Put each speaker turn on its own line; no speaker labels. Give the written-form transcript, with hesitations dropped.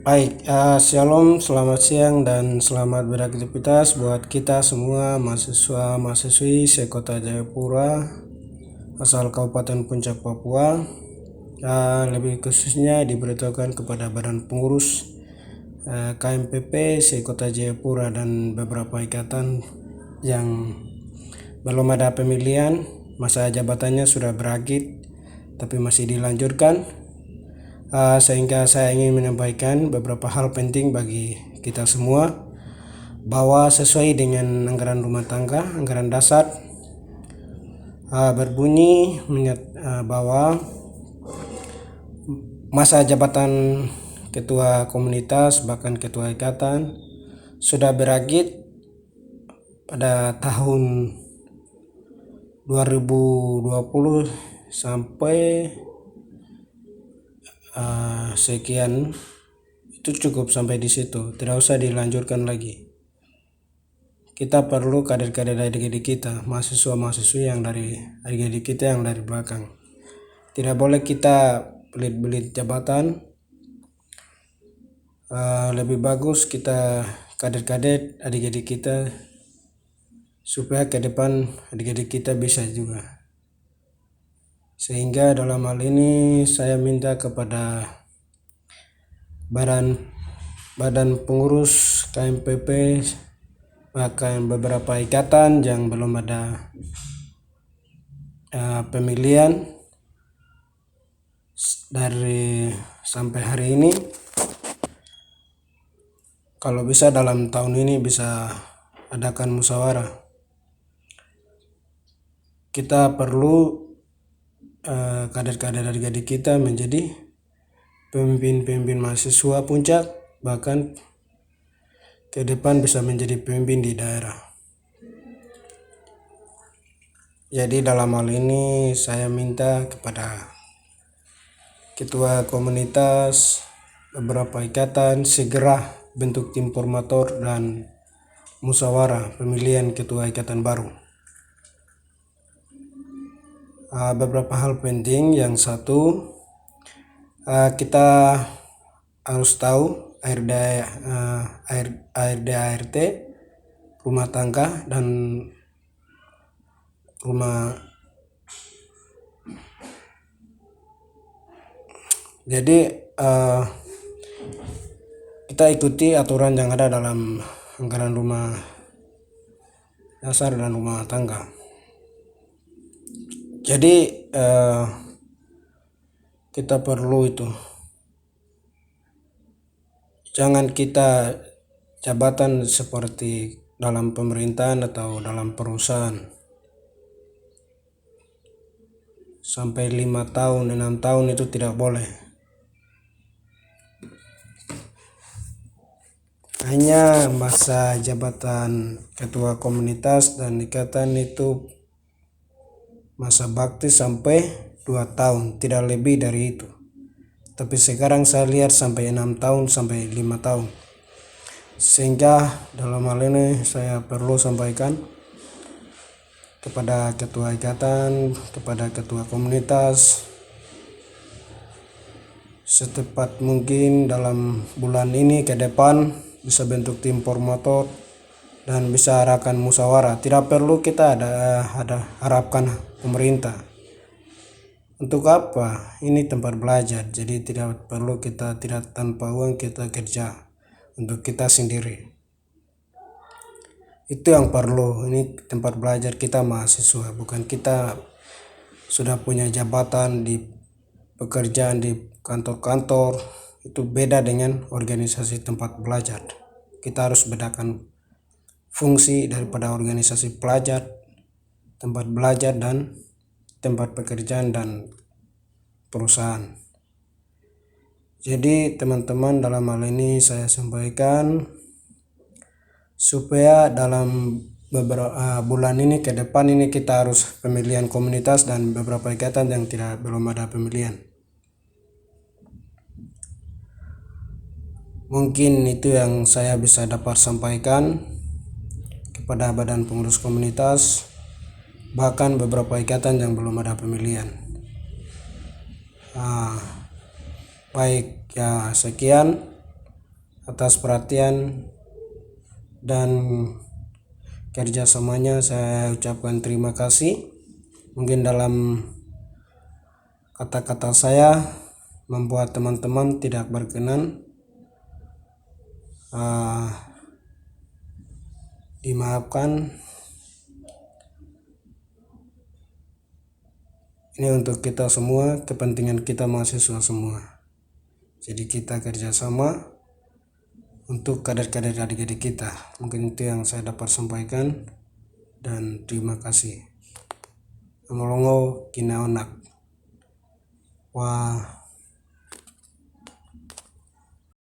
Baik, shalom, selamat siang dan selamat beraktivitas buat kita semua mahasiswa-mahasiswi sekota Jayapura asal Kabupaten Puncak Papua. Lebih khususnya diberitahukan kepada Badan Pengurus KMPP sekota Jayapura dan beberapa ikatan yang belum ada pemilihan, masa jabatannya sudah berakhir tapi masih dilanjutkan. Sehingga saya ingin menyampaikan beberapa hal penting bagi kita semua, bahwa sesuai dengan anggaran rumah tangga, anggaran dasar berbunyi bahwa masa jabatan ketua komunitas bahkan ketua ikatan sudah berakhir pada tahun 2020 sampai sekian. Itu cukup sampai di situ, tidak usah dilanjutkan lagi. Kita perlu kader-kader adik-adik kita, mahasiswa-mahasiswi yang dari adik-adik kita yang dari belakang. Tidak boleh kita belit-belit jabatan. Lebih bagus kita kader-kader adik-adik kita supaya ke depan adik-adik kita bisa juga. Sehingga dalam hal ini saya minta kepada badan pengurus KMPP bahkan beberapa ikatan yang belum ada pemilihan dari sampai hari ini, kalau bisa dalam tahun ini bisa adakan musyawarah. Kita perlu kader-kader adik-adik kita menjadi pemimpin-pemimpin mahasiswa Puncak, bahkan ke depan bisa menjadi pemimpin di daerah. Jadi dalam hal ini saya minta kepada ketua komunitas, beberapa ikatan segera bentuk tim formator dan musyawarah pemilihan ketua ikatan baru. Beberapa hal penting. Yang satu, kita harus tahu ARD, ART, rumah tangga dan rumah. Jadi kita ikuti aturan yang ada dalam anggaran rumah dasar dan rumah tangga. Jadi kita perlu itu, jangan kita jabatan seperti dalam pemerintahan atau dalam perusahaan sampai 5 tahun, 6 tahun itu tidak boleh. Hanya masa jabatan ketua komunitas dan ikatan itu masa bakti sampai 2 tahun, tidak lebih dari itu. Tapi sekarang saya lihat sampai 6 tahun sampai 5 tahun. Sehingga dalam hal ini saya perlu sampaikan kepada ketua ikatan, kepada ketua komunitas, secepat mungkin dalam bulan ini ke depan bisa bentuk tim formator dan bisa arahkan musyawarah. Tidak perlu kita ada harapkan pemerintah. Untuk apa? Ini tempat belajar, jadi tidak perlu kita tidak tanpa uang kita kerja untuk kita sendiri. Itu yang perlu. Ini tempat belajar kita mahasiswa, bukan kita sudah punya jabatan di pekerjaan di kantor-kantor. Itu beda dengan organisasi tempat belajar. Kita harus bedakan fungsi daripada organisasi pelajar, tempat belajar dan tempat pekerjaan dan perusahaan. Jadi teman-teman, dalam hal ini saya sampaikan supaya dalam beberapa bulan ini ke depan ini kita harus pemilihan komunitas dan beberapa ikatan yang belum ada pemilihan. Mungkin itu yang saya bisa dapat sampaikan kepada badan pengurus komunitas, bahkan beberapa ikatan yang belum ada pemilihan. Baik ya, sekian. atas perhatian dan kerjasamanya. Saya ucapkan terima kasih. Mungkin dalam kata-kata saya membuat teman-teman tidak berkenan, dimaafkan. Ini untuk kita semua, kepentingan kita mahasiswa semua. Jadi kita kerjasama untuk kader-kader adik-adik kita. Mungkin itu yang saya dapat sampaikan, dan terima kasih. Amolongo kina onak. Wah.